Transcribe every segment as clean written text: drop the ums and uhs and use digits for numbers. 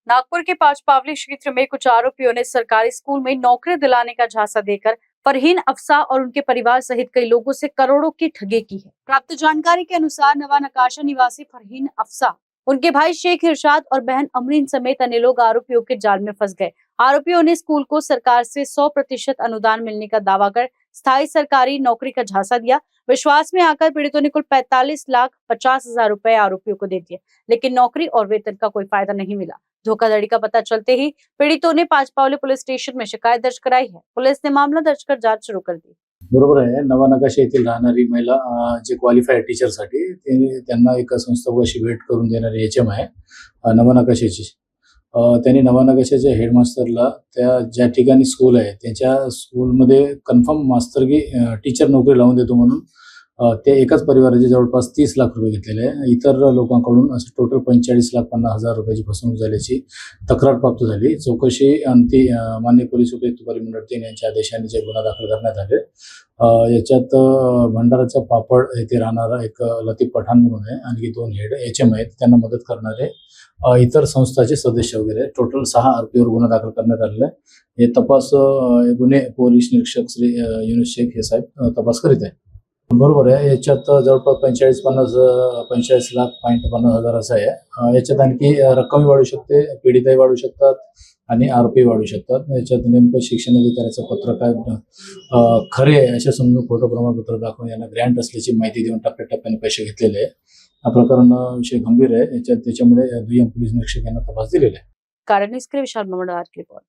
नागपुर के पांचपावली क्षेत्र में कुछ आरोपियों ने सरकारी स्कूल में नौकरी दिलाने का झांसा देकर फरहीन अफसा और उनके परिवार सहित कई लोगों से करोड़ों की ठगी की है। प्राप्त जानकारी के अनुसार नवा नकाशा निवासी फरहीन अफसा, उनके भाई शेख इरशाद और बहन अमरीन समेत अन्य लोग आरोपियों के जाल में फंस गए। आरोपियों ने स्कूल को सरकार से 100% अनुदान मिलने का दावा कर स्थायी सरकारी नौकरी का झांसा दिया। विश्वास में आकर पीड़ितों ने कुल 45,50,000 रुपए आरोपियों को दे दिए, लेकिन नौकरी और वेतन का कोई फायदा नहीं मिला। धोखाधड़ी का पता चलते ही पीड़ितों ने पांचपावली पुलिस स्टेशन में शिकायत दर्ज कराई है। पुलिस ने मामला दर्ज कर जांच शुरू कर दी। बरोबर आहे। नवा नकाशा येथील राहणारी महिला जे क्वालिफाईड टीचरसाठी त्यांना एक संस्थापकाशी भेट करून देणारी एचएम आहे नवा नकाशाची। त्यांनी नवा नकाशाच्या हेडमास्टरला त्या ज्या ठिकाणी स्कूल आहे त्यांच्या स्कूलमध्ये कन्फर्म मास्तर की टीचर नोकरी लावून देतो म्हणून ते एकाच परिवाराचे जवळपास 30 लाख रुपये घेतलेले आहे। इतर लोकांकडून असे टोटल 45,50,000 रुपयाची फसवणूक झाल्याची तक्रार प्राप्त झाली। चौकशी अंती मान्य पोलीस उपायुक्त परिमंडळ 3 यांच्या आदेशाने जे गुन्हा दाखल करण्यात आले। याच्यात भंडाराचा पापड येथे राहणारा एक लतीफ पठाण म्हणून आहे, आणखी 2 हेड एचएम आहेत, त्यांना मदत करणारे इतर संस्थाचे सदस्य वगैरे टोटल 6 आरोपीवर गुन्हा दाखल करण्यात आलेला आहे। हे तपास गुन्हे पोलीस निरीक्षक श्री युनुस शेख हे साहेब तपास करीत आहे। बरोबर आहे। याच्यात जवळपास 45,50,000 असं आहे। याच्यात आणखी रक्कमही वाढू शकते, पीडितही वाढू शकतात आणि आरोपी वाढू शकतात। याच्यात नेमकं शिक्षण अधिकाऱ्याचं पत्र काय खरे आहे अशा समजून खोटं प्रमाणपत्र दाखवून यांना ग्रँट असल्याची माहिती देऊन टप्प्याटप्प्याने पैसे घेतलेले आहे। हा प्रकरण विषय गंभीर आहे। त्याच्यामुळे दुय्यम पोलीस निरीक्षक यांना तपास दिलेला आहे। कारण इसके विशाल ममदार की रिपोर्ट।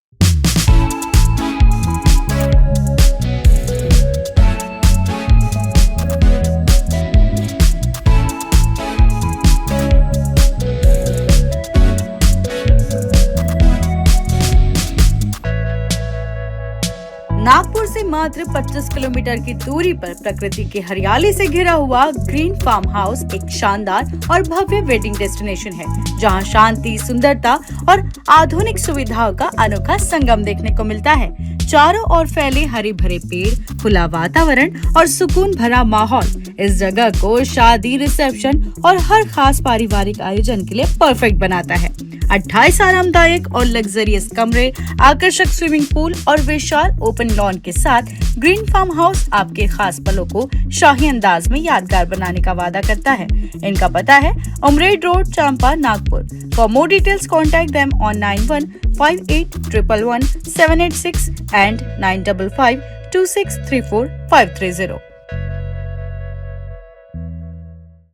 नागपुर से मात्र 25 किलोमीटर की दूरी पर प्रकृति की हरियाली से घिरा हुआ ग्रीन फार्म हाउस एक शानदार और भव्य वेडिंग डेस्टिनेशन है, जहां शांति, सुंदरता और आधुनिक सुविधाओं का अनोखा संगम देखने को मिलता है। चारों ओर फैले हरे भरे पेड़, खुला वातावरण और सुकून भरा माहौल इस जगह को शादी, रिसेप्शन और हर खास पारिवारिक आयोजन के लिए परफेक्ट बनाता है। 28 आरामदायक और लग्जरियस कमरे, आकर्षक स्विमिंग पूल और विशाल ओपन लॉन के साथ ग्रीन फार्म हाउस आपके खास पलों को शाही अंदाज में यादगार बनाने का वादा करता है। इनका पता है Umred road, Champa, Nagpur. For more details contact them on 9158111786 and 9552634 530।